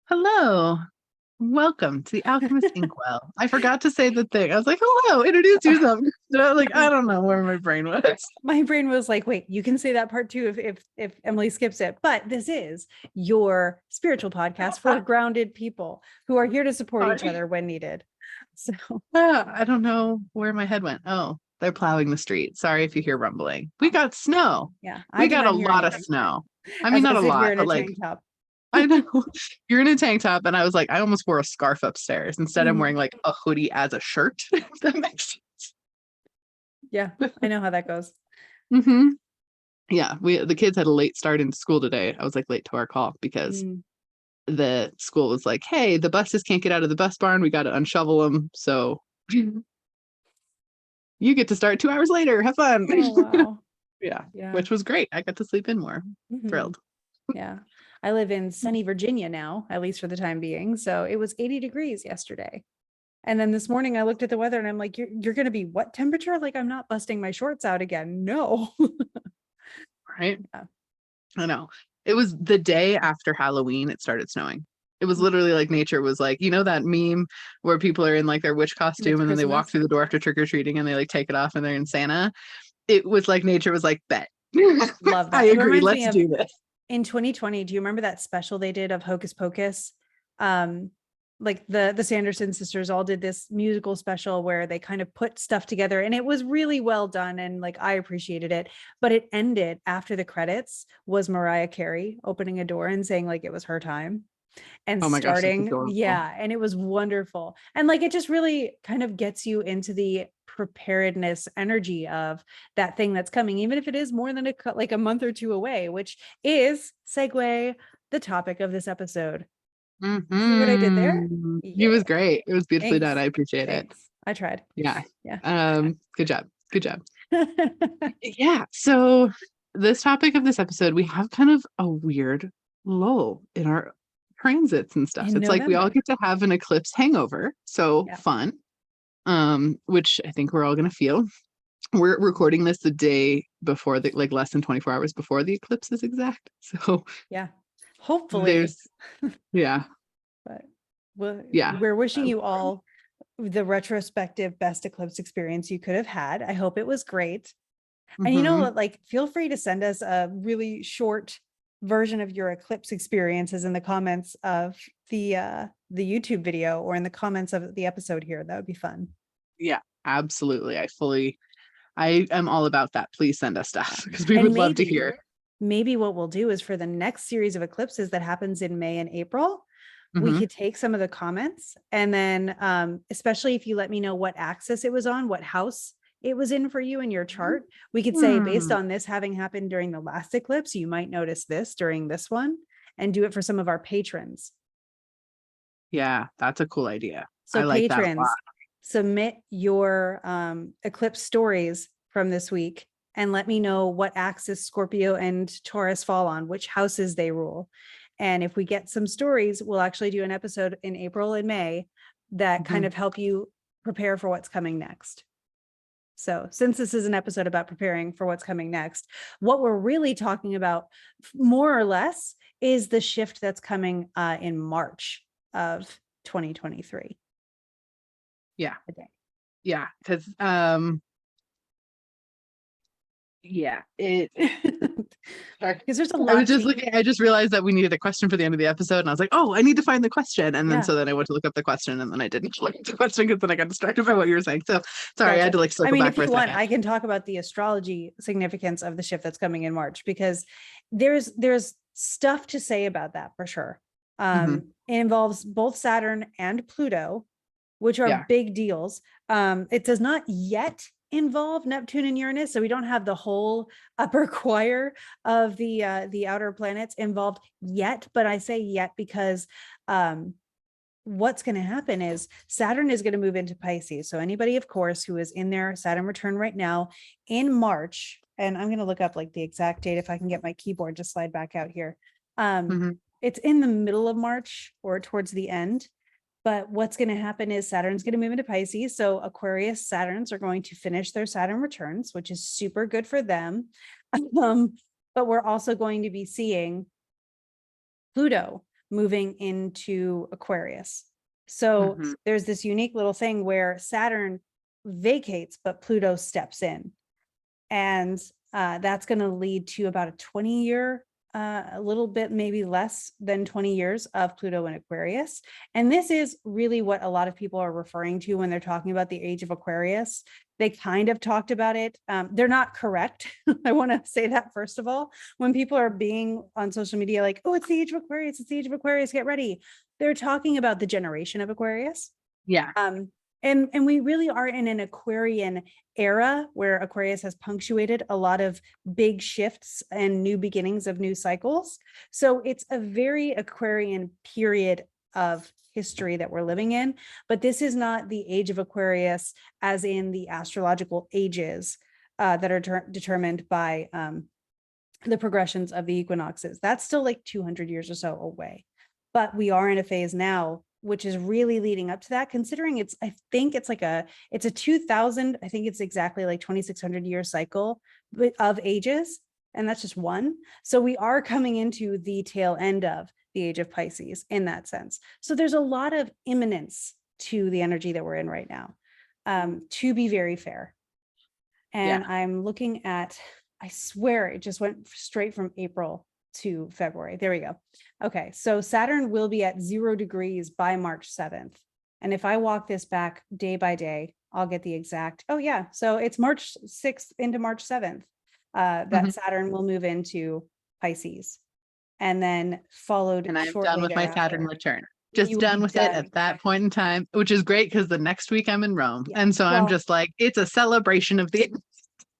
Hello. Welcome to the Alchemist Inkwell. I forgot to say the thing. I was like, hello, introduce yourself. I don't know where my brain was. My brain was like, wait, you can say that part too if Emily skips it. But this is your spiritual podcast for grounded people who are here to support each other when needed. So I don't know where my head went. Oh, they're plowing the street. Sorry if you hear rumbling. We got snow. yeah, We got a lot of snow. I mean, As not I a sit here lot, in but a like, tank top. I know you're in a tank top, and I was like, I almost wore a scarf upstairs. Instead, I'm wearing like a hoodie as a shirt. If that makes sense. Yeah, I know how that goes. Mm-hmm. Yeah, the kids had a late start into school today. I was like late to our call because the school was like, hey, the buses can't get out of the bus barn. We got to unshovel them. So you get to start 2 hours later. Have fun. Oh, wow. Yeah, which was great. I got to sleep in more. Thrilled. Yeah. I live in sunny Virginia now, at least for the time being. So it was 80 degrees yesterday. And then this morning I looked at the weather and I'm like, you're going to be what temperature? Like, I'm not busting my shorts out again. No. Right. Yeah. I know. It was the day after Halloween, it started snowing. It was literally like nature was like, you know, that meme where people are in like their witch costume and then they walk through the door after trick-or-treating and they like take it off and they're in Santa. It was like nature was like, bet. Love that. I agree. Let's do this. In 2020, do you remember that special they did of Hocus Pocus? Like the Sanderson sisters all did this musical special where they kind of put stuff together and it was really well done. And like, I appreciated it, but it ended after the credits was Mariah Carey opening a door and saying like it was her time and starting. Yeah. And it was wonderful. And like, it just really kind of gets you into the preparedness energy of that thing that's coming, even if it is more than a month or two away, which is segue the topic of this episode. See what I did there? It was great. It was beautifully done. I appreciate it. I tried. Yeah. Good job. Yeah. So this topic of this episode, we have kind of a weird lull in our transits and stuff. It's like we all get to have an eclipse hangover. So fun. Which I think we're all gonna feel. We're recording this the day before like less than 24 hours before the eclipse is exact. So yeah. Hopefully. Yeah. But we're wishing you all the retrospective best eclipse experience you could have had. I hope it was great. And you know what, like, feel free to send us a really short version of your eclipse experiences in the comments of the YouTube video or in the comments of the episode here. That would be fun. Yeah, absolutely. I am all about that. Please send us stuff because we would love to hear. Maybe what we'll do is for the next series of eclipses that happens in May and April, we could take some of the comments and then especially if you let me know what axis it was on, what house it was in for you in your chart, we could say based on this having happened during the last eclipse, you might notice this during this one and do it for some of our patrons. Yeah, that's a cool idea. So I like patrons, that a lot. Submit your eclipse stories from this week and let me know what axis Scorpio and Taurus fall on, which houses they rule. And if we get some stories, we'll actually do an episode in April and May that kind of help you prepare for what's coming next. So since this is an episode about preparing for what's coming next, what we're really talking about more or less is the shift that's coming in March of 2023. Yeah. Yeah. Because because there's a lot. I just realized that we needed a question for the end of the episode, and I was like, oh, I need to find the question. And then so then I went to look up the question, and then I didn't look up the question because then I got distracted by what you were saying. So sorry, I had to like circle back for a second. If you want, I can talk about the astrology significance of the shift that's coming in March, because there's stuff to say about that for sure. It involves both Saturn and Pluto, which are big deals. It does not yet involve Neptune and Uranus, so we don't have the whole upper choir of the outer planets involved yet. But I say yet because what's going to happen is Saturn is going to move into Pisces. So anybody, of course, who is in their Saturn return right now in March, and I'm going to look up like the exact date if I can get my keyboard to slide back out here. It's in the middle of March or towards the end. But what's going to happen is Saturn's going to move into Pisces. So Aquarius Saturns are going to finish their Saturn returns, which is super good for them. But we're also going to be seeing Pluto moving into Aquarius. So there's this unique little thing where Saturn vacates, but Pluto steps in. And that's going to lead to about a 20-year, a little bit, maybe less than 20 years of Pluto in Aquarius. And this is really what a lot of people are referring to when they're talking about the age of Aquarius. They kind of talked about it. They're not correct. I want to say that first of all, when people are being on social media like, oh, it's the age of Aquarius, it's the age of Aquarius, get ready. They're talking about the generation of Aquarius. Yeah. And we really are in an Aquarian era where Aquarius has punctuated a lot of big shifts and new beginnings of new cycles. So it's a very Aquarian period of history that we're living in, but this is not the age of Aquarius as in the astrological ages that are determined by the progressions of the equinoxes. That's still like 200 years or so away. But we are in a phase now which is really leading up to that, considering I think it's a 2000, I think it's exactly like 2,600 year cycle of ages. And that's just one. So we are coming into the tail end of the age of Pisces in that sense. So there's a lot of imminence to the energy that we're in right now, to be very fair. And I'm looking at, I swear it just went straight from April to February. There we go. Okay. So Saturn will be at 0 degrees by March 7th. And if I walk this back day by day, I'll get the exact, oh yeah. So it's March 6th into March 7th, that Saturn will move into Pisces, and then followed and I'm shortly done with thereafter. my Saturn return. Just done with it at that point in time, which is great because the next week I'm in Rome. Yeah. And so I'm just like, it's a celebration of the.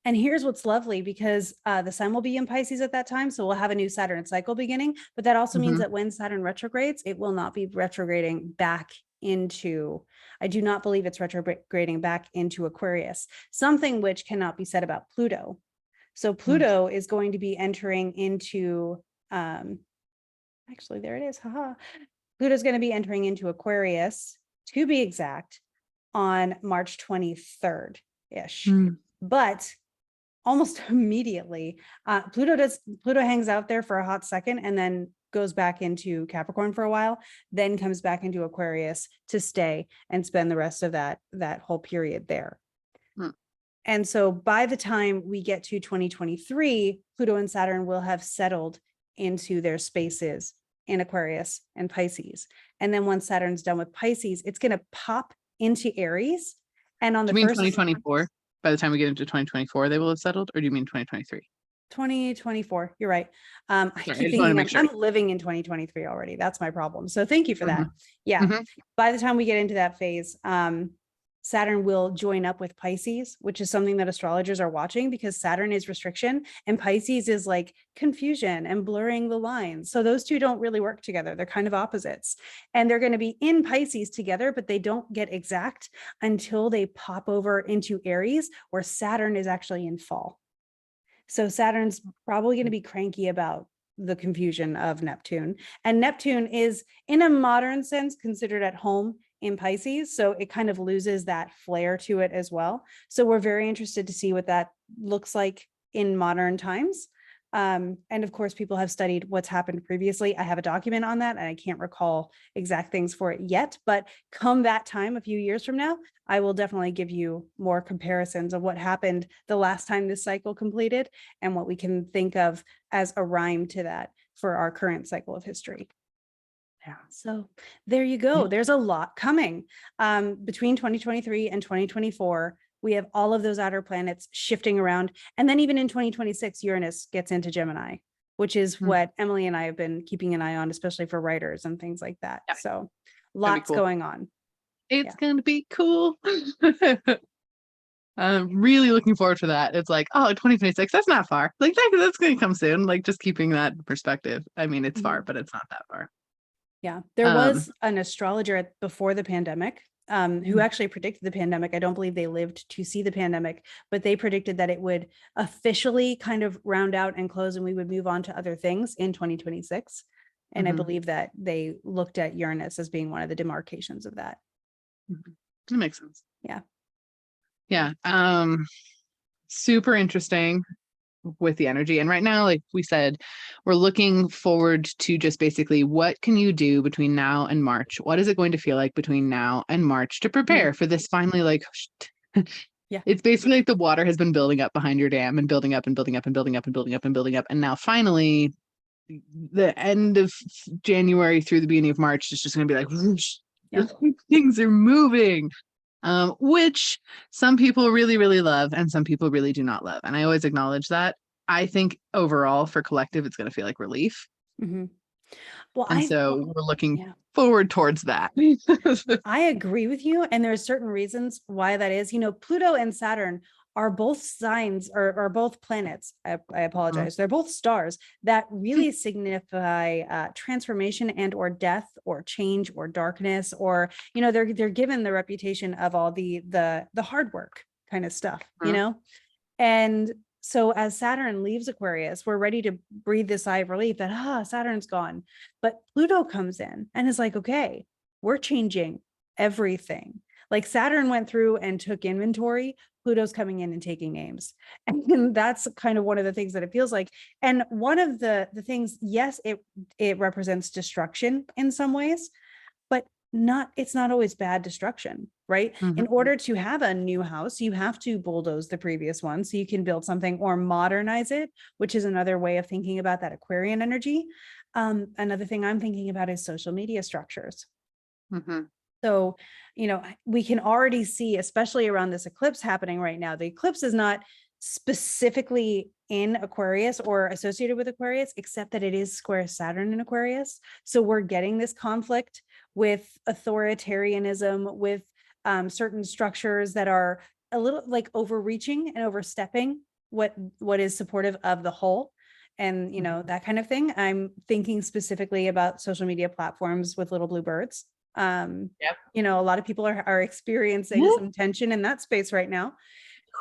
And here's what's lovely, because the sun will be in Pisces at that time. So we'll have a new Saturn cycle beginning, but that also means that when Saturn retrogrades, it will not be retrograding back into, I do not believe it's retrograding back into Aquarius, something which cannot be said about Pluto. So Pluto is going to be entering into, actually, there it is. Haha. Pluto's going to be entering into Aquarius, to be exact, on March 23rd ish. But almost immediately, Pluto hangs out there for a hot second and then goes back into Capricorn for a while, then comes back into Aquarius to stay and spend the rest of that whole period there. And so by the time we get to 2023, Pluto and Saturn will have settled into their spaces in Aquarius and Pisces. And then once Saturn's done with Pisces, it's going to pop into Aries. And on the first 2024, by the time we get into 2024, they will have settled, or do you mean 2023? 2024. You're right. I keep thinking I'm living in 2023 already. That's my problem. So thank you for that. Yeah. By the time we get into that phase, Saturn will join up with Pisces, which is something that astrologers are watching, because Saturn is restriction and Pisces is like confusion and blurring the lines. So those two don't really work together. They're kind of opposites, and they're going to be in Pisces together, but they don't get exact until they pop over into Aries, where Saturn is actually in fall. So Saturn's probably going to be cranky about the confusion of Neptune, and Neptune is, in a modern sense, considered at home in Pisces. So it kind of loses that flair to it as well. So we're very interested to see what that looks like in modern times. And of course, people have studied what's happened previously. I have a document on that and I can't recall exact things for it yet, but come that time, a few years from now, I will definitely give you more comparisons of what happened the last time this cycle completed and what we can think of as a rhyme to that for our current cycle of history. Yeah. So there you go. There's a lot coming between 2023 and 2024. We have all of those outer planets shifting around. And then even in 2026, Uranus gets into Gemini, which is what Emily and I have been keeping an eye on, especially for writers and things like that. Yeah. So lots going on. It's going to be cool. I'm really looking forward to that. It's like, oh, 2026, that's not far. Like that's going to come soon. Like just keeping that perspective. I mean, it's far, but it's not that far. Yeah, there was an astrologer before the pandemic who actually predicted the pandemic. I don't believe they lived to see the pandemic, but they predicted that it would officially kind of round out and close and we would move on to other things in 2026. And I believe that they looked at Uranus as being one of the demarcations of that. That makes sense. Yeah. Yeah. Super interesting. with the energy. And right now, like we said, we're looking forward to just basically what can you do between now and March? What is it going to feel like between now and March to prepare for this finally, like, yeah, it's basically like the water has been building up behind your dam and building up and building up and building up and building up and building up. And now finally, the end of January through the beginning of March is just going to be like, whoosh, things are moving. Which some people really, really love and some people really do not love. And I always acknowledge that. I think overall for collective, it's going to feel like relief. Well, so we're looking forward towards that. I agree with you. And there's certain reasons why that is. Pluto and Saturn are both signs or both planets. I apologize. They're both stars that really signify transformation and or death or change or darkness, or, they're given the reputation of all the hard work kind of stuff, and so as Saturn leaves Aquarius, we're ready to breathe this sigh of relief that, Saturn's gone. But Pluto comes in and is like, okay, we're changing everything. Like Saturn went through and took inventory. Pluto's coming in and taking names. And that's kind of one of the things that it feels like. And one of the things, yes, it represents destruction in some ways, but it's not always bad destruction, right? In order to have a new house, you have to bulldoze the previous one so you can build something or modernize it, which is another way of thinking about that Aquarian energy. Another thing I'm thinking about is social media structures. So, we can already see, especially around this eclipse happening right now, the eclipse is not specifically in Aquarius or associated with Aquarius, except that it is square Saturn in Aquarius. So we're getting this conflict with authoritarianism, with certain structures that are a little like overreaching and overstepping what is supportive of the whole. And, that kind of thing. I'm thinking specifically about social media platforms with little blue birds. A lot of people are experiencing some tension in that space right now.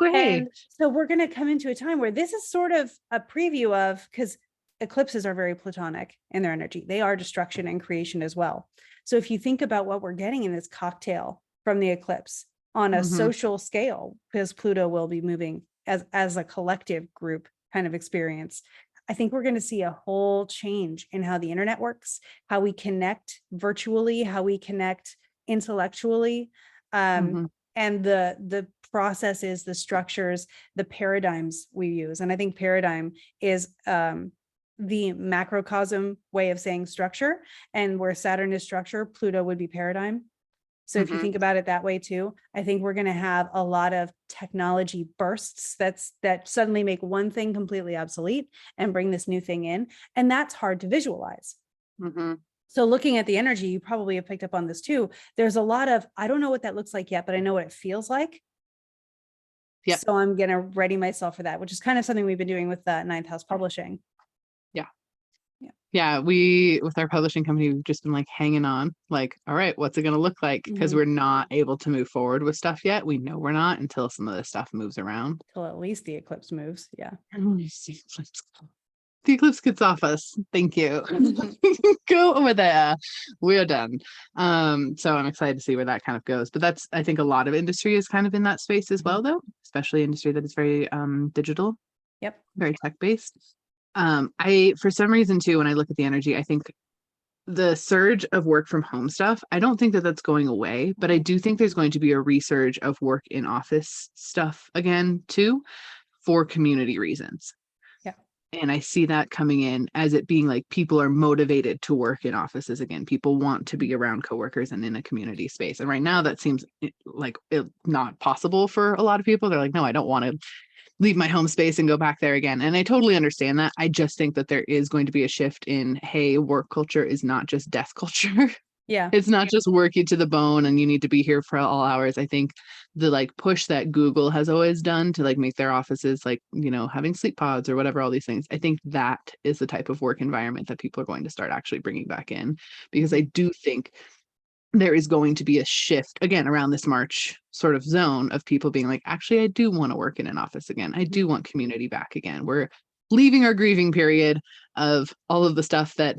And so we're going to come into a time where this is sort of a preview of, because eclipses are very platonic in their energy. They are destruction and creation as well. So if you think about what we're getting in this cocktail from the eclipse on a social scale, because Pluto will be moving as a collective group kind of experience, I think we're going to see a whole change in how the internet works, how we connect virtually, how we connect intellectually, and the processes, the structures, the paradigms we use. And I think paradigm is the macrocosm way of saying structure, and where Saturn is structure, Pluto would be paradigm. So if you think about it that way too, I think we're going to have a lot of technology bursts that suddenly make one thing completely obsolete and bring this new thing in. And that's hard to visualize. So looking at the energy, you probably have picked up on this too. There's a lot of, I don't know what that looks like yet, but I know what it feels like. Yeah. So I'm going to ready myself for that, which is kind of something we've been doing with Ninth House Publishing. Yeah, we, with our publishing company, we've just been like hanging on, like, all right, what's it going to look like? Because we're not able to move forward with stuff yet. We know we're not until some of this stuff moves around. Until at least the eclipse moves. Yeah. The eclipse gets off us. Thank you. Go over there. We're done. So I'm excited to see where that kind of goes. But I think a lot of industry is kind of in that space as well, though, especially industry that is very digital. Yep. Very tech-based. For some reason too, when I look at the energy, I think the surge of work from home stuff, I don't think that that's going away, but I do think there's going to be a resurge of work in office stuff again too, for community reasons. Yeah. And I see that coming in as it being like people are motivated to work in offices again. People want to be around coworkers and in a community space. And right now that seems like not possible for a lot of people. They're like, no, I don't want to leave my home space and go back there again. And I totally understand that. I just think that there is going to be a shift in, hey, work culture is not just death culture. Yeah. It's not just work you to the bone and you need to be here for all hours. I think the like push that Google has always done to like make their offices like, having sleep pods or whatever, all these things. I think that is the type of work environment that people are going to start actually bringing back in, because I do think there is going to be a shift again around this March sort of zone of people being like, actually, I do want to work in an office again. I do want community back again. We're leaving our grieving period of all of the stuff that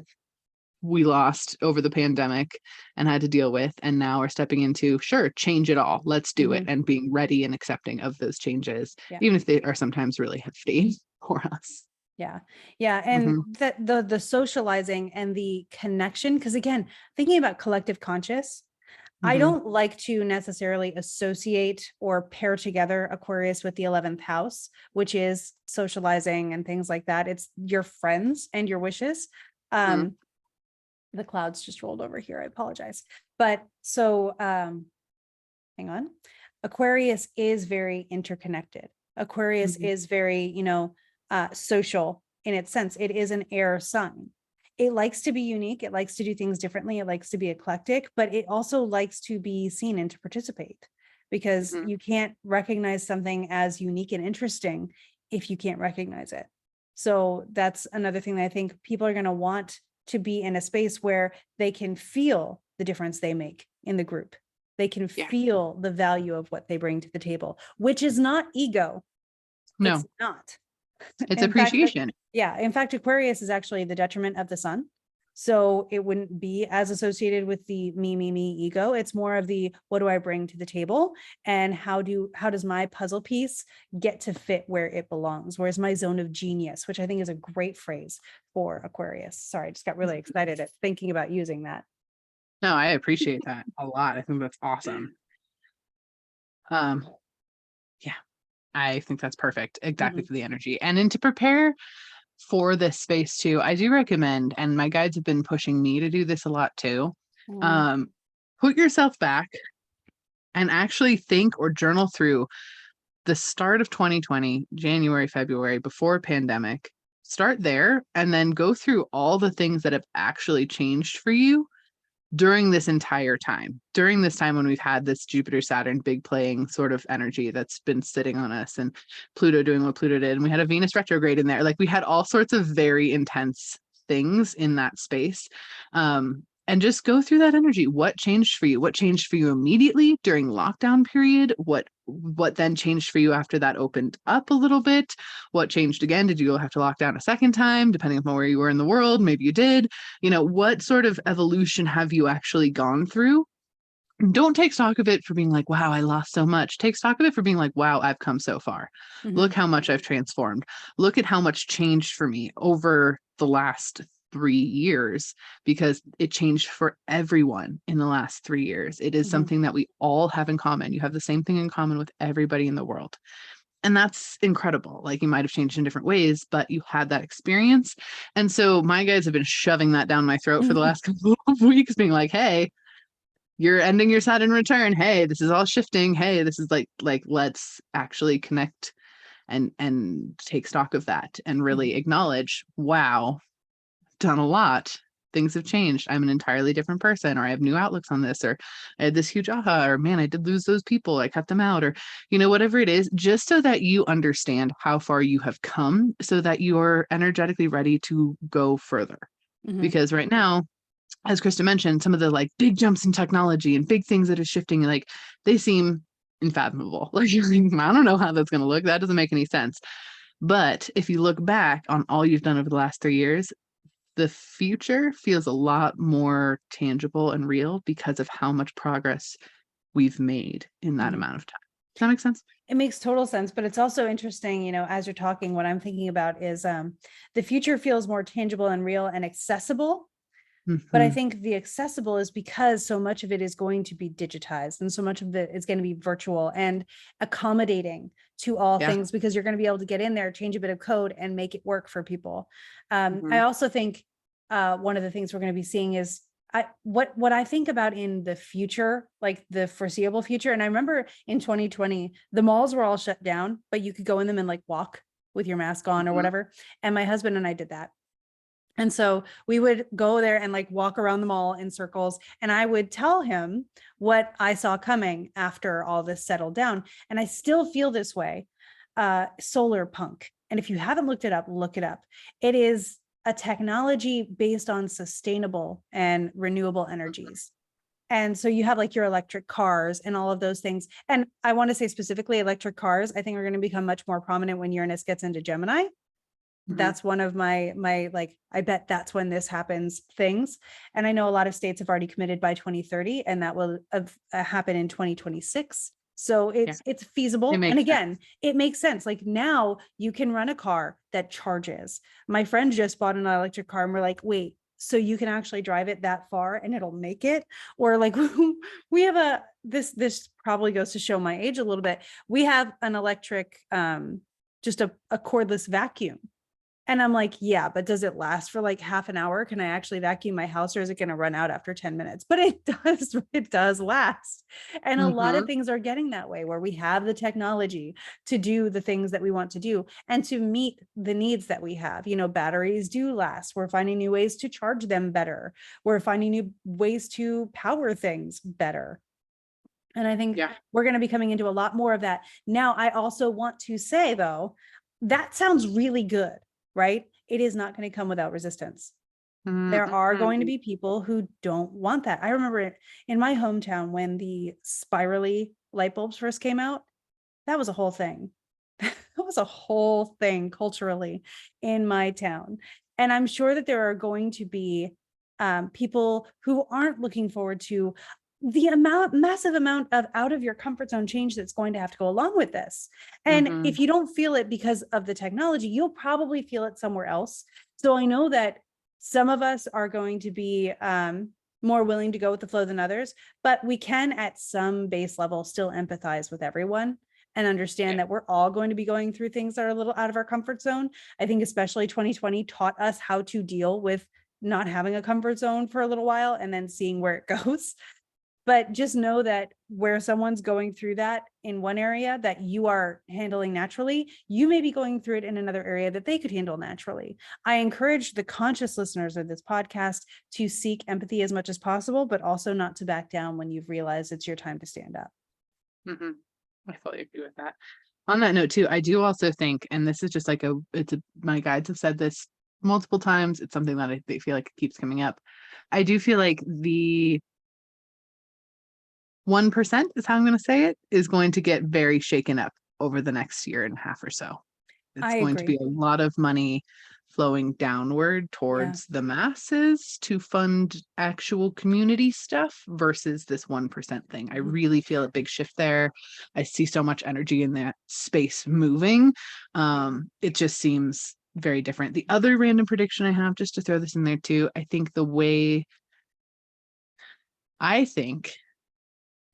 we lost over the pandemic and had to deal with. And now we're stepping into, sure, change it all. Let's do it. And being ready and accepting of those changes, even if they are sometimes really hefty for us. Yeah. Yeah. And the socializing and the connection, because again, thinking about collective conscious, I don't like to necessarily associate or pair together Aquarius with the 11th house, which is socializing and things like that. It's your friends and your wishes. The clouds just rolled over here. I apologize. But so hang on. Aquarius is very interconnected. Aquarius is very, social in its sense. It is an air sign. It likes to be unique. It likes to do things differently. It likes to be eclectic, but it also likes to be seen and to participate, because you can't recognize something as unique and interesting if you can't recognize it. So that's another thing that I think people are going to want to be in a space where they can feel the difference they make in the group. They can feel the value of what they bring to the table, which is not ego. No, it's not. It's appreciation. In fact, Aquarius is actually the detriment of the sun. So it wouldn't be as associated with the me ego. It's more of the, what do I bring to the table? And how does my puzzle piece get to fit where it belongs? Where's my zone of genius, which I think is a great phrase for Aquarius. Sorry, I just got really excited at thinking about using that. No, I appreciate that a lot. I think that's awesome. Yeah, I think that's perfect. Exactly for the energy. And then to prepare for this space too, I do recommend, and my guides have been pushing me to do this a lot too. Put yourself back and actually think or journal through the start of 2020, January, February, before pandemic. Start there and then go through all the things that have actually changed for you during this entire time, during this time when we've had this Jupiter, Saturn, big playing sort of energy that's been sitting on us, and Pluto doing what Pluto did. And we had a Venus retrograde in there. Like, we had all sorts of very intense things in that space. And just go through that energy. What changed for you? What changed for you immediately during lockdown period? What then changed for you after that opened up a little bit? What changed again? Did you have to lock down a second time, depending on where you were in the world? Maybe you did. What sort of evolution have you actually gone through? Don't take stock of it for being like, wow, I lost so much. Take stock of it for being like, wow, I've come so far. Look how much I've transformed. Look at how much changed for me over the last 3 years, because it changed for everyone in the last 3 years. It is something that we all have in common. You have the same thing in common with everybody in the world. And that's incredible. Like, you might have changed in different ways, but you had that experience. And so my guys have been shoving that down my throat for the last couple of weeks, being like, hey, you're ending your Saturn return. Hey, this is all shifting. Hey, this is like let's actually connect and take stock of that and really acknowledge, wow, done a lot. Things have changed. I'm an entirely different person, or I have new outlooks on this, or I had this huge aha, or man, I did lose those people. I cut them out, or, whatever it is, just so that you understand how far you have come, so that you're energetically ready to go further. Because right now, as Krista mentioned, some of the big jumps in technology and big things that are shifting, they seem unfathomable. I don't know how that's going to look. That doesn't make any sense. But if you look back on all you've done over the last 3 years, the future feels a lot more tangible and real because of how much progress we've made in that amount of time. Does that make sense? It makes total sense, but it's also interesting, as you're talking, what I'm thinking about is the future feels more tangible and real and accessible. But I think the accessible is because so much of it is going to be digitized, and so much of it is going to be virtual and accommodating to all things, because you're going to be able to get in there, change a bit of code, and make it work for people. I also think one of the things we're going to be seeing is what I think about in the future, like the foreseeable future. And I remember in 2020, the malls were all shut down, but you could go in them and walk with your mask on or whatever. And my husband and I did that. And so we would go there and walk around the mall in circles. And I would tell him what I saw coming after all this settled down. And I still feel this way. Solar punk. And if you haven't looked it up, look it up. It is a technology based on sustainable and renewable energies. And so you have your electric cars and all of those things. And I want to say specifically electric cars, I think are going to become much more prominent when Uranus gets into Gemini. That's one of my like, I bet that's when this happens things. And I know a lot of states have already committed by 2030, and that will happen in 2026. So it's feasible. And again, it makes sense. Like now you can run a car that charges. My friend just bought an electric car and we're like, wait, so you can actually drive it that far and it'll make it? Or like we have this probably goes to show my age a little bit. We have an electric, just a cordless vacuum. And I'm like, yeah, but does it last for like half an hour? Can I actually vacuum my house, or is it going to run out after 10 minutes? But it does last. And a lot of things are getting that way, where we have the technology to do the things that we want to do and to meet the needs that we have. You know, batteries do last. We're finding new ways to charge them better. We're finding new ways to power things better. And I think we're going to be coming into a lot more of that. Now, I also want to say, though, that sounds really good. Right? It is not going to come without resistance. There are going to be people who don't want that. I remember in my hometown when the spirally light bulbs first came out, that was a whole thing. That was a whole thing culturally in my town. And I'm sure that there are going to be people who aren't looking forward to the massive amount of out of your comfort zone change that's going to have to go along with this. And if you don't feel it because of the technology, you'll probably feel it somewhere else. So I know that some of us are going to be more willing to go with the flow than others, but we can at some base level still empathize with everyone and understand that we're all going to be going through things that are a little out of our comfort zone. I think especially 2020 taught us how to deal with not having a comfort zone for a little while and then seeing where it goes. But just know that where someone's going through that in one area that you are handling naturally, you may be going through it in another area that they could handle naturally. I encourage the conscious listeners of this podcast to seek empathy as much as possible, but also not to back down when you've realized it's your time to stand up. I fully agree with that. On that note too, I do also think, and this is just like my guides have said this multiple times. It's something that they feel like it keeps coming up. I do feel like the 1% is how I'm going to say it, is going to get very shaken up over the next year and a half or so. It's going to be a lot of money flowing downward towards the masses to fund actual community stuff versus this 1% thing. I really feel a big shift there. I see so much energy in that space moving. It just seems very different. The other random prediction I have, just to throw this in there too, I think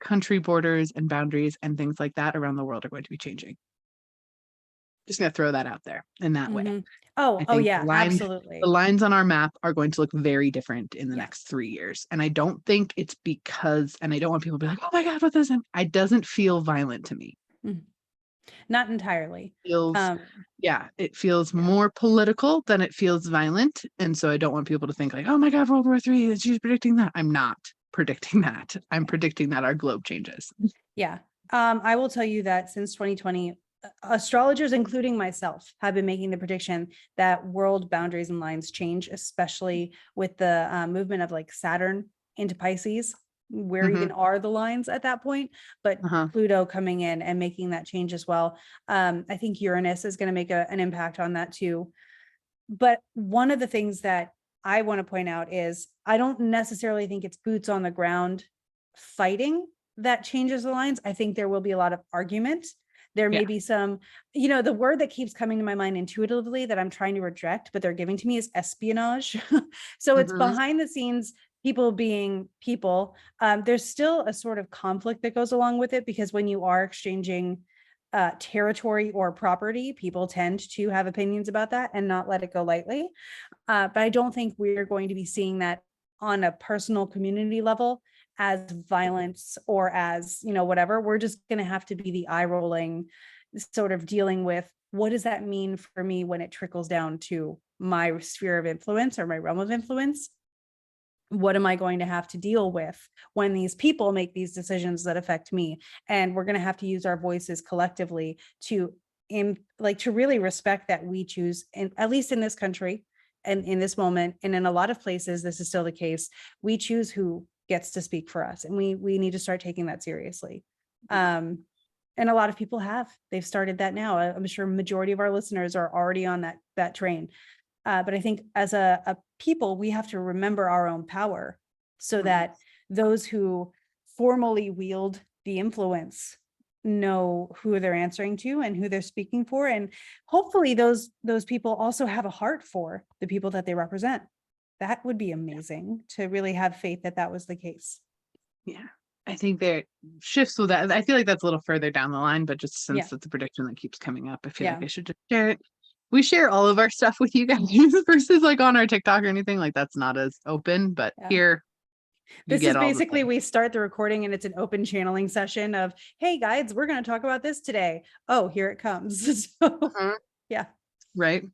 country borders and boundaries and things like that around the world are going to be changing. Just going to throw that out there in that way. Oh yeah, absolutely. The lines on our map are going to look very different in the next 3 years. And I don't think it's because, and I don't want people to be like, oh my God, what does it doesn't feel violent to me. Not entirely. It feels more political than it feels violent. And so I don't want people to think like, oh my God, World War III, she's predicting that. I'm not predicting that. I'm predicting that our globe changes. I will tell you that since 2020, astrologers, including myself, have been making the prediction that world boundaries and lines change, especially with the movement of like Saturn into Pisces. Where even are the lines at that point? But Pluto coming in and making that change as well. I think Uranus is going to make an impact on that too. But one of the things that I want to point out is I don't necessarily think it's boots on the ground fighting that changes the lines. I think there will be a lot of argument. There may be some, the word that keeps coming to my mind intuitively that I'm trying to reject, but they're giving to me is espionage. So it's behind the scenes, people being people. There's still a sort of conflict that goes along with it, because when you are exchanging territory or property, people tend to have opinions about that and not let it go lightly. But I don't think we're going to be seeing that on a personal community level as violence or as, whatever. We're just going to have to be the eye rolling sort of dealing with, what does that mean for me when it trickles down to my sphere of influence or my realm of influence? What am I going to have to deal with when these people make these decisions that affect me? And we're going to have to use our voices collectively to really respect that we choose, and at least in this country and in this moment, and in a lot of places, this is still the case. We choose who gets to speak for us, and we need to start taking that seriously. And a lot of people they've started that now. I'm sure majority of our listeners are already on that train. But I think as a people, we have to remember our own power so that those who formally wield the influence know who they're answering to and who they're speaking for. And hopefully those people also have a heart for the people that they represent. That would be amazing to really have faith that was the case. Yeah. I think there shifts with that. I feel like that's a little further down the line, but just since it's a prediction that keeps coming up, I feel like I should just share it. We share all of our stuff with you guys versus like on our TikTok or anything. Like that's not as open, but here. This is basically, we start the recording and it's an open channeling session of, hey guys, we're going to talk about this today. Oh, here it comes. Yeah. Right.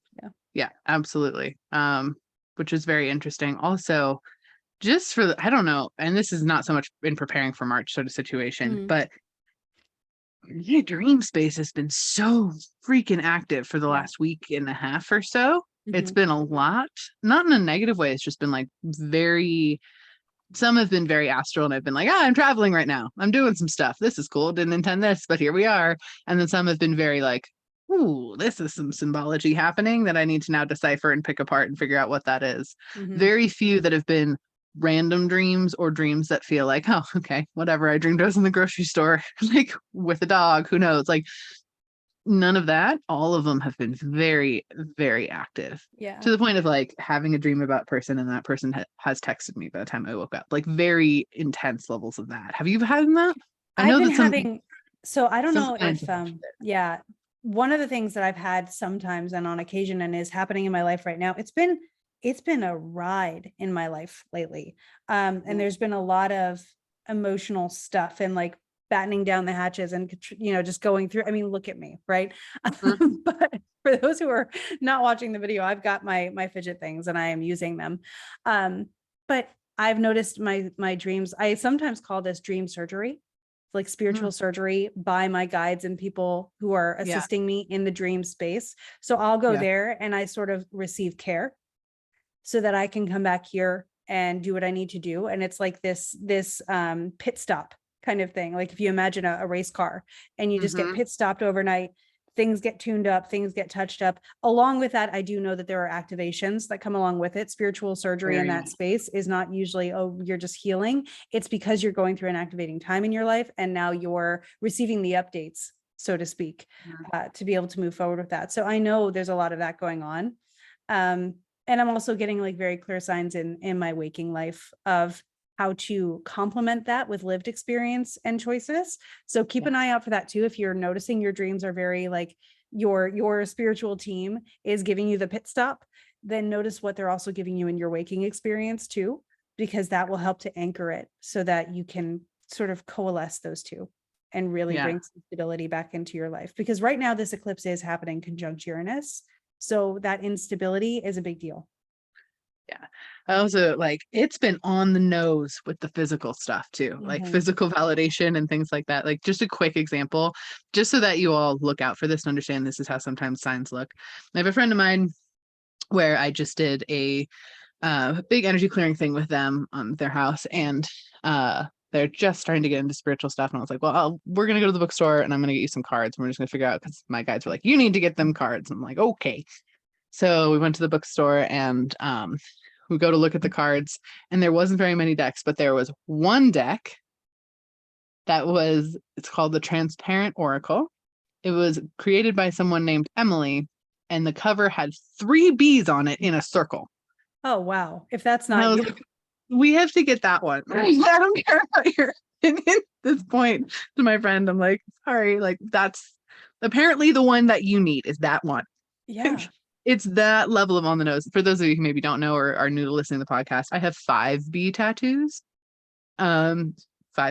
Yeah, absolutely. Which is very interesting. Also, just for I don't know, and this is not so much in preparing for March sort of situation, but your dream space has been so freaking active for the last week and a half or so. It's been a lot, not in a negative way. It's just been like some have been very astral and I've been like, I'm traveling right now. I'm doing some stuff. This is cool. Didn't intend this, but here we are. And then some have been very like, ooh, this is some symbology happening that I need to now decipher and pick apart and figure out what that is. Very few that have been random dreams or dreams that feel like, oh, okay, whatever. I dreamed I was in the grocery store, like with a dog, who knows? Like none of that. All of them have been very, very active. Yeah. To the point of like having a dream about a person and that person has texted me by the time I woke up. Like very intense levels of that. Have you had that? I've been having, so I don't know if, one of the things that I've had sometimes and on occasion and is happening in my life right now, it's been a ride in my life lately. And there's been a lot of emotional stuff and like battening down the hatches and, just going through, I mean, look at me. Right. But for those who are not watching the video, I've got my fidget things and I am using them. But I've noticed my dreams. I sometimes call this dream surgery, like spiritual surgery by my guides and people who are assisting me in the dream space. So I'll go there and I sort of receive care so that I can come back here and do what I need to do. And it's like this pit stop kind of thing. Like if you imagine a race car and you just get pit stopped overnight, things get tuned up, things get touched up. Along with that, I do know that there are activations that come along with it. Spiritual surgery in that space is not usually, oh, you're just healing. It's because you're going through an activating time in your life. And now you're receiving the updates, so to speak, to be able to move forward with that. So I know there's a lot of that going on. And I'm also getting like very clear signs in my waking life of how to complement that with lived experience and choices. So keep an eye out for that too. If you're noticing your dreams are very like your spiritual team is giving you the pit stop, then notice what they're also giving you in your waking experience too, because that will help to anchor it so that you can sort of coalesce those two and really bring some stability back into your life. Because right now this eclipse is happening conjunct Uranus. So that instability is a big deal. Yeah. I also like it's been on the nose with the physical stuff too, like physical validation and things like that. Like just a quick example, just so that you all look out for this and understand this is how sometimes signs look. I have a friend of mine where I just did a big energy clearing thing with them on their house, and they're just starting to get into spiritual stuff. And I was like, well, we're going to go to the bookstore and I'm going to get you some cards. And we're just going to figure out, because my guides were like, you need to get them cards. I'm like, okay. So we went to the bookstore and we go to look at the cards, and there wasn't very many decks, but there was one deck it's called the Transparent Oracle. It was created by someone named Emily, and the cover had 3 bees on it in a circle. Oh, wow. If that's not you. Like, we have to get that one. I don't care about your opinion at this point. To my friend, I'm like, sorry, like that's apparently the one that you need is that one. Yeah. It's that level of on the nose. For those of you who maybe don't know or are new to listening to the podcast, I have 5 bee tattoos. 5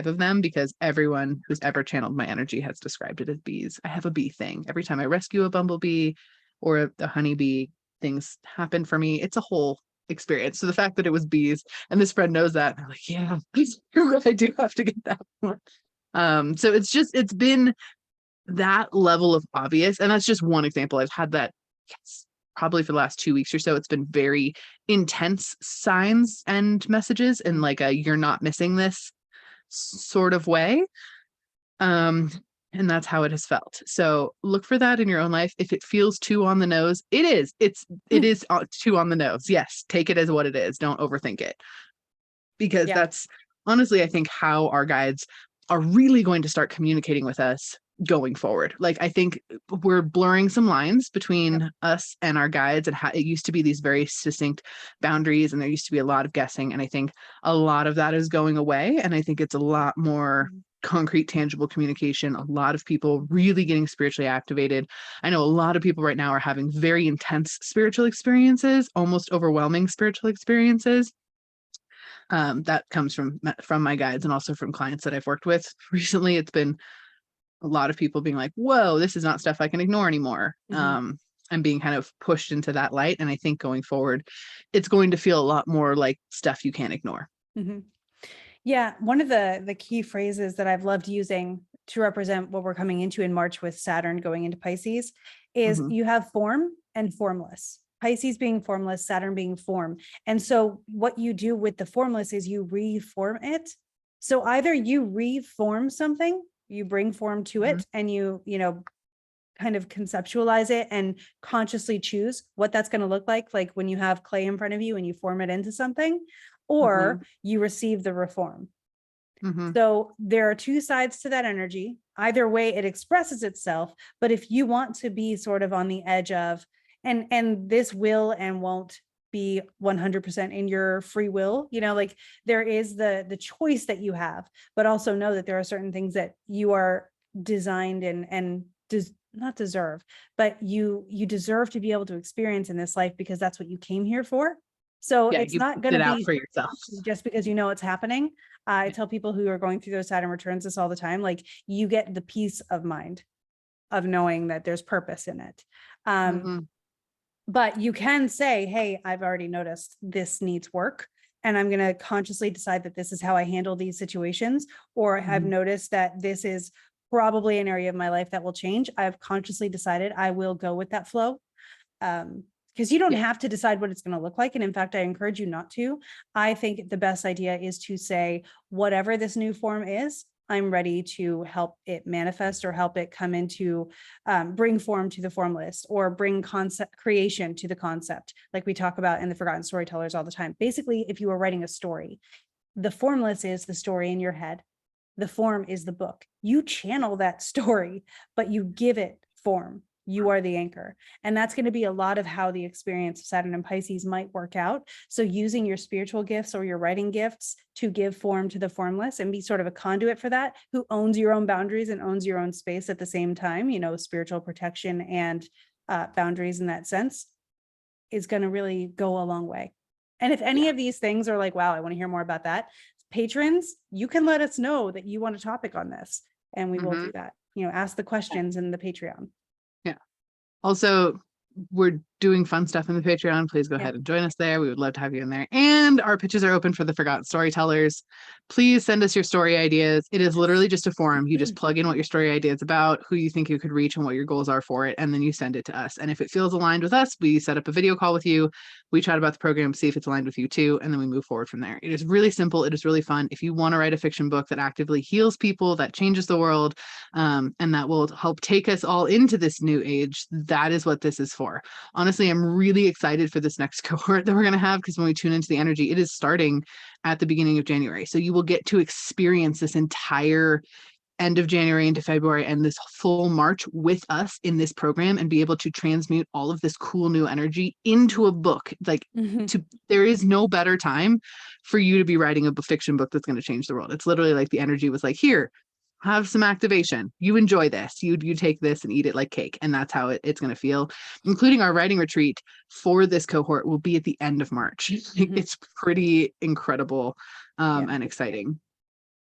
of them, because everyone who's ever channeled my energy has described it as bees. I have a bee thing. Every time I rescue a bumblebee or a honeybee, things happen for me. It's a whole experience. So the fact that it was bees, and this friend knows that, I'm like, yeah, I do have to get that one. So it's been that level of obvious, and that's just one example. I've had that probably for the last 2 weeks or so. It's been very intense signs and messages in like a you're not missing this sort of way. And And that's how it has felt. So look for that in your own life. If it feels too on the nose, it is. It is too on the nose. Yes. Take it as what it is. Don't overthink it. Because that's honestly, I think, how our guides are really going to start communicating with us going forward. Like, I think we're blurring some lines between us and our guides, and how it used to be these very succinct boundaries, and there used to be a lot of guessing. And I think a lot of that is going away. And I think it's a lot more concrete, tangible communication, a lot of people really getting spiritually activated. I know a lot of people right now are having very intense spiritual experiences, almost overwhelming spiritual experiences. That comes from my guides and also from clients that I've worked with recently. It's been a lot of people being like, whoa, this is not stuff I can ignore anymore. And being kind of pushed into that light. And I think going forward, it's going to feel a lot more like stuff you can't ignore. Yeah. One of the key phrases that I've loved using to represent what we're coming into in March with Saturn going into Pisces is you have form and formless. Pisces being formless, Saturn being form. And so what you do with the formless is you reform it. So either you reform something, you bring form to it, and you kind of conceptualize it and consciously choose what that's going to look like when you have clay in front of you and you form it into something, or you receive the reform. So there are two sides to that energy. Either way, it expresses itself. But if you want to be sort of on the edge of, and this will and won't be 100% in your free will, there is the choice that you have, but also know that there are certain things that you are designed and not deserve, but you deserve to be able to experience in this life, because that's what you came here for. So it's not going to be for yourself just because it's happening. I tell people who are going through those Saturn returns this all the time, you get the peace of mind of knowing that there's purpose in it. But you can say, hey, I've already noticed this needs work, and I'm going to consciously decide that this is how I handle these situations, or I've noticed that this is probably an area of my life that will change. I've consciously decided I will go with that flow. Because you don't have to decide what it's going to look like. And in fact, I encourage you not to. I think the best idea is to say, whatever this new form is, I'm ready to help it manifest, or help it come into, bring form to the formless, or bring concept creation to the concept, like we talk about in the Forgotten Storytellers all the time. Basically, if you were writing a story, the formless is the story in your head. The form is the book. You channel that story, but you give it form. You are the anchor. And that's going to be a lot of how the experience of Saturn and Pisces might work out. So using your spiritual gifts or your writing gifts to give form to the formless and be sort of a conduit for that, who owns your own boundaries and owns your own space at the same time, spiritual protection and boundaries in that sense, is going to really go a long way. And if any of these things are like, wow, I want to hear more about that, patrons, you can let us know that you want a topic on this, and we will do that. Ask the questions in the Patreon. Also, we're doing fun stuff in the Patreon. Please go ahead and join us there. We would love to have you in there. And our pitches are open for the Forgotten Storytellers. Please send us your story ideas. It is literally just a forum. You just plug in what your story idea is about, who you think you could reach, and what your goals are for it, and then you send it to us. And if it feels aligned with us, we set up a video call with you. We chat about the program, see if it's aligned with you too, and then we move forward from there. It is really simple. It is really fun. If you want to write a fiction book that actively heals people, that changes the world, and that will help take us all into this new age, that is what this is for. Honestly, I'm really excited for this next cohort that we're going to have, because when we tune into the energy, it is starting at the beginning of January. So you will get to experience this entire end of January into February and this full March with us in this program, and be able to transmute all of this cool new energy into a book. There is no better time for you to be writing a fiction book that's going to change the world. It's literally like the energy was like, here, have some activation. You enjoy this. You take this and eat it like cake. And that's how it's going to feel. Including our writing retreat for this cohort will be at the end of March. It's pretty incredible and exciting.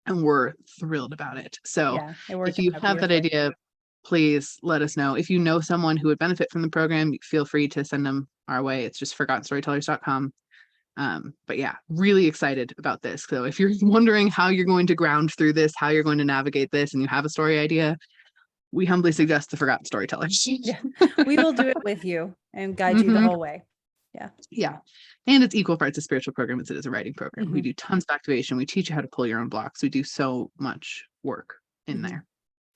And we're thrilled about it. So if you have that idea, please let us know. If you know someone who would benefit from the program, feel free to send them our way. It's just forgottenstorytellers.com. But yeah, really excited about this. So if you're wondering how you're going to ground through this, how you're going to navigate this, and you have a story idea, we humbly suggest the Forgotten Storytellers. We will do it with you and guide you the whole way. Yeah. And it's equal parts a spiritual program as it is a writing program. We do tons of activation. We teach you how to pull your own blocks. We do so much work in there.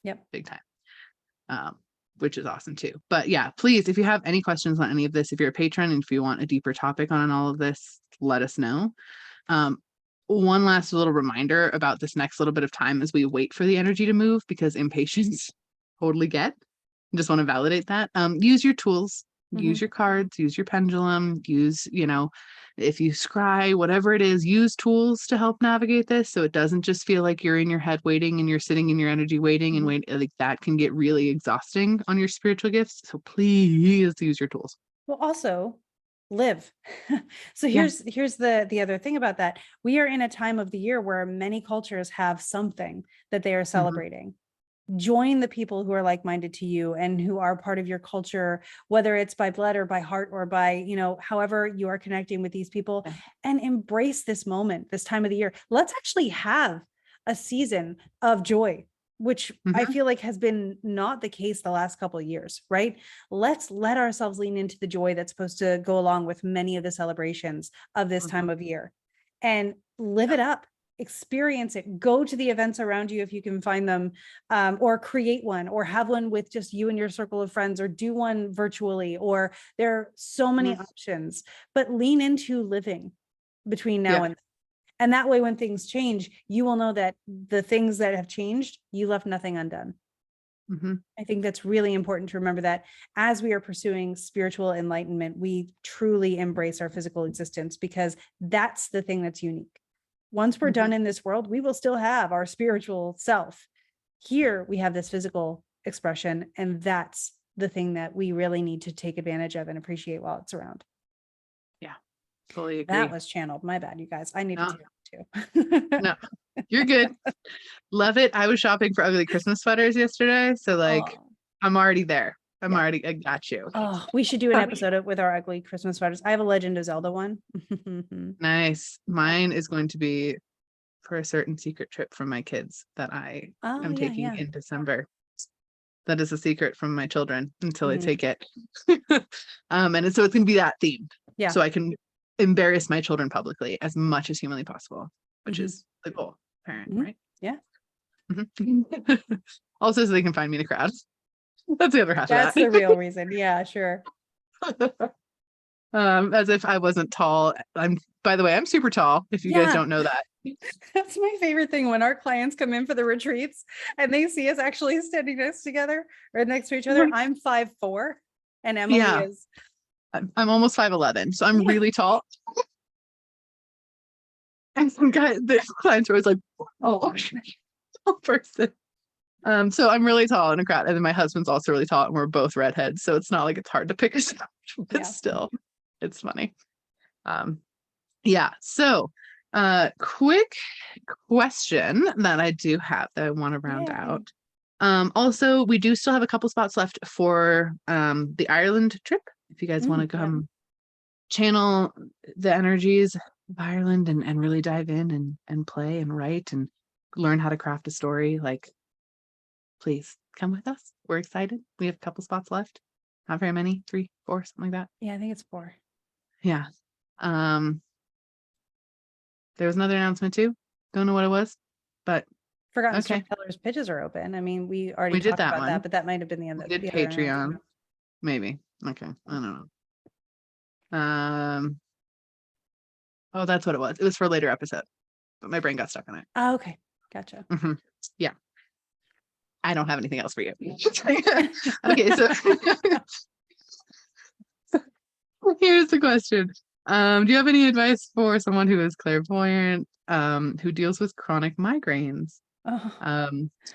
Yep. Big time. which is awesome too. But yeah, please, if you have any questions on any of this, if you're a patron and if you want a deeper topic on all of this, let us know. One last little reminder about this next little bit of time as we wait for the energy to move, because impatience totally get. Just want to validate that. Use your tools, use your cards, use your pendulum, use, if you scry, whatever it is, use tools to help navigate this. So it doesn't just feel like you're in your head waiting and you're sitting in your energy waiting and wait. Like that can get really exhausting on your spiritual gifts. So please use your tools. Well, also live. So here's the other thing about that. We are in a time of the year where many cultures have something that they are celebrating. Join the people who are like-minded to you and who are part of your culture, whether it's by blood or by heart or by, however you are connecting with these people, and embrace this moment, this time of the year. Let's actually have a season of joy, which I feel like has been not the case the last couple of years, right? Let's let ourselves lean into the joy that's supposed to go along with many of the celebrations of this time of year and live it up. Experience it. Go to the events around you if you can find them, or create one, or have one with just you and your circle of friends, or do one virtually, or there are so many options, but lean into living between now and that way, when things change, you will know that the things that have changed, you left nothing undone. I think that's really important to remember, that as we are pursuing spiritual enlightenment, we truly embrace our physical existence, because that's the thing that's unique. Once we're done in this world, we will still have our spiritual self. Here we have this physical expression, and that's the thing that we really need to take advantage of and appreciate while it's around. Yeah, totally agree. That was channeled. My bad, you guys. I needed to too. No, you're good. Love it. I was shopping for ugly Christmas sweaters yesterday, so I'm already there. I got you. Oh, we should do an episode with our ugly Christmas sweaters. I have a Legend of Zelda one. Nice. Mine is going to be for a certain secret trip from my kids that I am taking in December. That is a secret from my children until I take it. And so it's going to be that themed. Yeah. So I can embarrass my children publicly as much as humanly possible, which is the goal, parent, right? Yeah. Also, so they can find me in a crowd. That's the other half. That's of that. The real reason. Yeah, sure. As if I wasn't tall. By the way, I'm super tall, if you guys don't know that. That's my favorite thing, when our clients come in for the retreats and they see us actually standing next together or next to each other. I'm 5'4" and Emily is. I'm almost 5'11", so I'm really tall. And some the clients are always like, "Oh, tall person." So I'm really tall in a crowd, and then my husband's also really tall, and we're both redheads, so it's not like it's hard to pick us up, but still, it's funny. So quick question that I do have that I want to round out. Also, we do still have a couple spots left for the Ireland trip. If you guys want to come channel the energies of Ireland and really dive in and play and write and learn how to craft a story, please come with us. We're excited. We have a couple spots left. Not very many, 3, 4, something like that. Yeah, I think it's 4. Yeah. There was another announcement too. Don't know what it was, but Forgotten Storytellers pitches are open. I mean, we already talked about that, but that might have been the end of the Patreon. Maybe. Okay. I don't know. Oh, that's what it was. It was for a later episode, but my brain got stuck on it. Oh, okay. Gotcha. Yeah. I don't have anything else for you. Okay, so here's the question. Do you have any advice for someone who is clairvoyant, who deals with chronic migraines?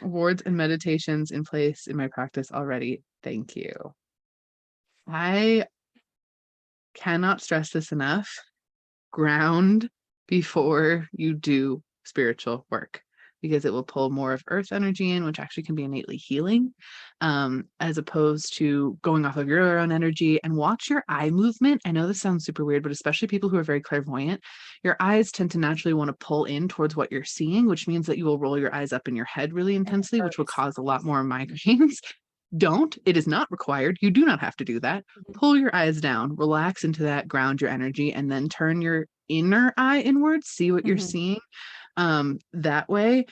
Wards and meditations in place in my practice already. Thank you. I cannot stress this enough. Ground before you do spiritual work, because it will pull more of earth energy in, which actually can be innately healing, as opposed to going off of your own energy. And watch your eye movement. I know this sounds super weird, but especially people who are very clairvoyant, your eyes tend to naturally want to pull in towards what you're seeing, which means that you will roll your eyes up in your head really intensely, which will cause a lot more migraines. Don't. It is not required. You do not have to do that. Pull your eyes down, relax into that, ground your energy, and then turn your inner eye inwards, see what you're seeing. That way,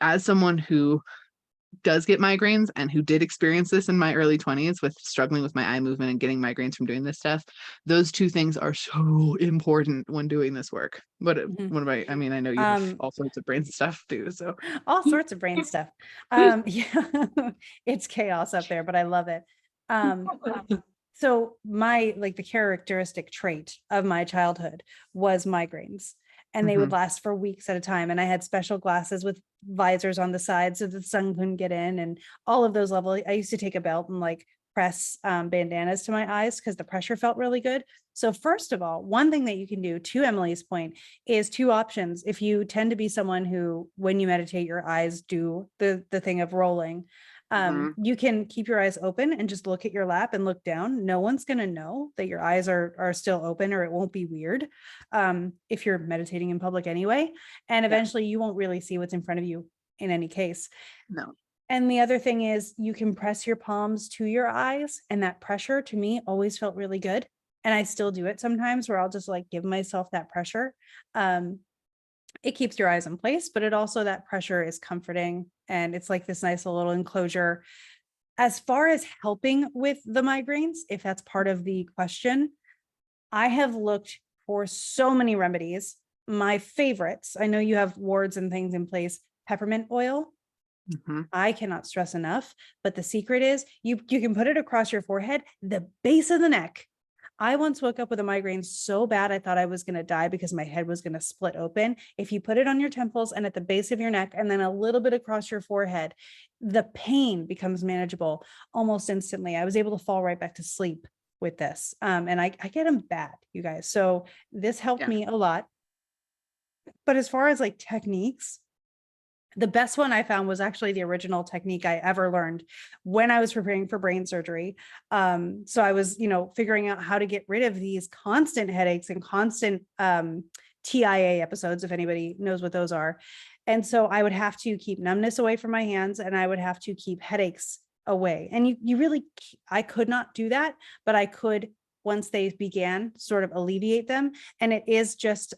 as someone who does get migraines and who did experience this in my early 20s with struggling with my eye movement and getting migraines from doing this stuff, those two things are so important when doing this work. What about, I mean, I know you have all sorts of brain stuff too, so all sorts of brain stuff. Yeah, it's chaos up there, but I love it. So the characteristic trait of my childhood was migraines. And they would last for weeks at a time. And I had special glasses with visors on the side so the sun couldn't get in, and all of those levels. I used to take a belt and like press bandanas to my eyes because the pressure felt really good. So first of all, one thing that you can do, to Emily's point, is two options. If you tend to be someone who, when you meditate, your eyes do the thing of rolling, you can keep your eyes open and just look at your lap and look down. No one's going to know that your eyes are still open, or it won't be weird if you're meditating in public anyway. And eventually you won't really see what's in front of you in any case. No. And the other thing is you can press your palms to your eyes, and that pressure to me always felt really good. And I still do it sometimes where I'll just like give myself that pressure. It keeps your eyes in place, but it also, that pressure is comforting, and it's like this nice little enclosure. As far as helping with the migraines, if that's part of the question, I have looked for so many remedies. My favorites, I know you have wards and things in place, peppermint oil. I cannot stress enough, but the secret is you can put it across your forehead, the base of the neck. I once woke up with a migraine so bad I thought I was going to die because my head was going to split open. If you put it on your temples and at the base of your neck and then a little bit across your forehead, the pain becomes manageable almost instantly. I was able to fall right back to sleep with this. And I get them bad, you guys. So this helped me a lot. But as far as like techniques, the best one I found was actually the original technique I ever learned when I was preparing for brain surgery. So I was, figuring out how to get rid of these constant headaches and constant TIA episodes, if anybody knows what those are. And so I would have to keep numbness away from my hands, and I would have to keep headaches away. And I could not do that, but I could, once they began, sort of alleviate them. And it is just,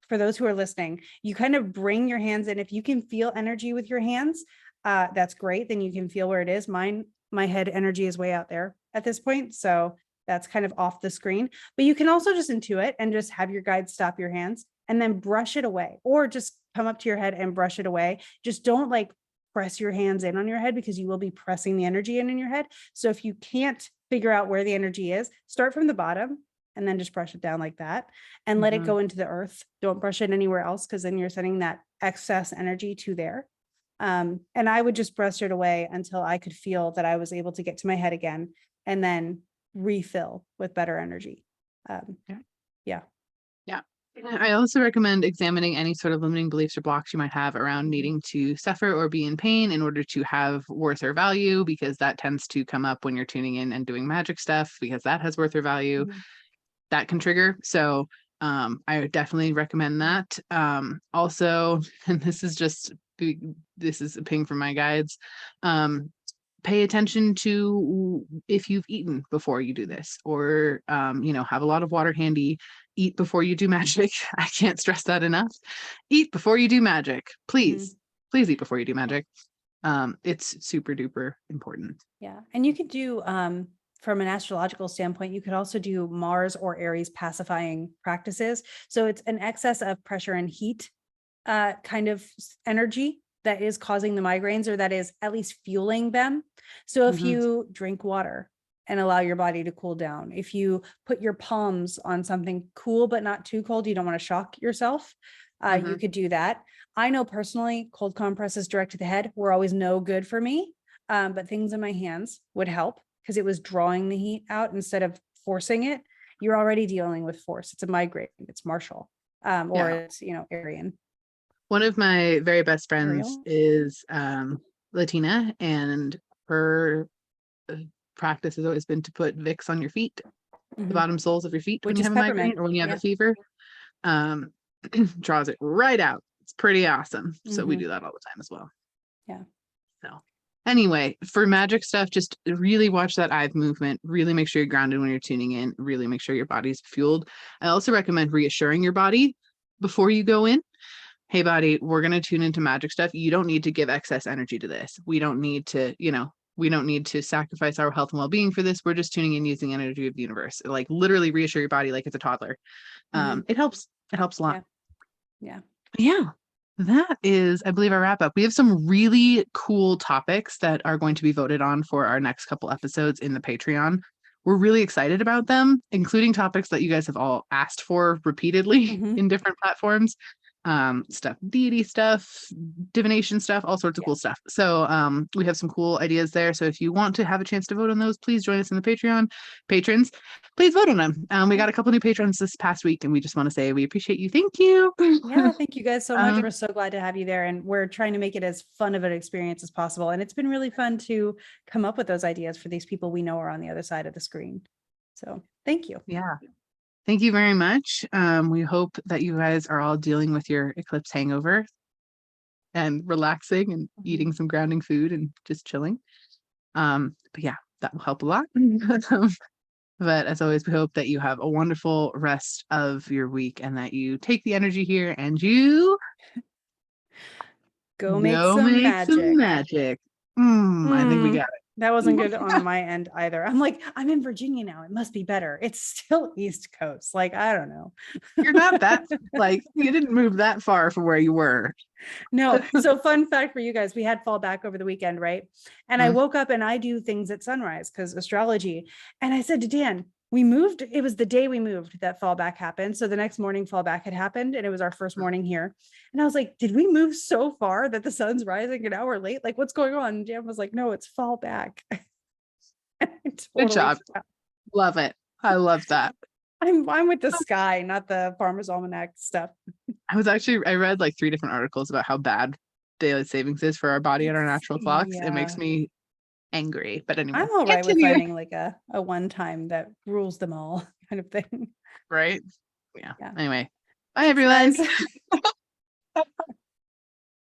for those who are listening, you kind of bring your hands in. If you can feel energy with your hands, that's great. Then you can feel where it is. My head energy is way out there at this point. So that's kind of off the screen, but you can also just intuit and just have your guide stop your hands and then brush it away, or just come up to your head and brush it away. Just don't like press your hands in on your head, because you will be pressing the energy in your head. So if you can't figure out where the energy is, start from the bottom and then just brush it down like that and let it go into the earth. Don't brush it anywhere else, because then you're sending that excess energy to there. And I would just brush it away until I could feel that I was able to get to my head again, and then refill with better energy. Yeah. I also recommend examining any sort of limiting beliefs or blocks you might have around needing to suffer or be in pain in order to have worth or value, because that tends to come up when you're tuning in and doing magic stuff, because that has worth or value. That can trigger. So I would definitely recommend that. Also, and this is a ping from my guides, pay attention to if you've eaten before you do this, or have a lot of water handy. Eat before you do magic. I can't stress that enough. Eat before you do magic. Please eat before you do magic. It's super duper important. Yeah. And you could do from an astrological standpoint, you could also do Mars or Aries pacifying practices. So it's an excess of pressure and heat kind of energy that is causing the migraines, or that is at least fueling them. So if you drink water and allow your body to cool down, if you put your palms on something cool but not too cold, you don't want to shock yourself, you could do that. I know personally, cold compresses direct to the head were always no good for me, but things in my hands would help, because it was drawing the heat out instead of forcing it. You're already dealing with force. It's a migraine. It's martial, or it's, Aryan. One of my very best friends is Latina, and her practice has always been to put Vicks on your feet, the bottom soles of your feet, when you have a migraine or when you have a fever. Draws it right out. It's pretty awesome. So we do that all the time as well. Yeah. So anyway, for magic stuff, just really watch that eye movement. Really make sure you're grounded when you're tuning in. Really make sure your body's fueled. I also recommend reassuring your body before you go in. hey body, we're going to tune into magic stuff. You don't need to give excess energy to this. We don't need to, we don't need to sacrifice our health and well-being for this. We're just tuning in using energy of the universe. Like literally reassure your body like it's a toddler. It helps a lot. Yeah. That is, I believe, our wrap up. We have some really cool topics that are going to be voted on for our next couple episodes in the Patreon. We're really excited about them, including topics that you guys have all asked for repeatedly in different platforms. Stuff, deity stuff, divination stuff, all sorts of cool stuff. So we have some cool ideas there. So if you want to have a chance to vote on those, please join us in the Patreon. Patrons, please vote on them. We got a couple new patrons this past week, and we just want to say we appreciate you. Thank you. Yeah, thank you guys so much. We're so glad to have you there, and we're trying to make it as fun of an experience as possible. And it's been really fun to come up with those ideas for these people we know are on the other side of the screen. So thank you. Yeah. Thank you very much. We hope that you guys are all dealing with your eclipse hangover and relaxing and eating some grounding food and just chilling. But yeah, that will help a lot. But as always, we hope that you have a wonderful rest of your week and that you take the energy here and you go make some magic. I think we got it. That wasn't good on my end either. I'm like, I'm in Virginia now. It must be better. It's still East Coast. Like, I don't know. You're not that, like, you didn't move that far from where you were. No. So fun fact for you guys, we had fall back over the weekend, right? And I woke up and I do things at sunrise because astrology. And I said to Dan, we moved. It was the day we moved that fallback happened. So the next morning fallback had happened and it was our first morning here. And I was like, did we move so far that the sun's rising an hour late? Like, what's going on? And Dan was like, no, it's fallback. Good job. Love it. I love that. I'm with the sky, not the Farmer's Almanac stuff. I read like 3 different articles about how bad daylight savings is for our body and our natural clocks. It makes me angry, but anyway, I'm all right with finding like a one time that rules them all kind of thing, right? Yeah. Anyway, bye everyone.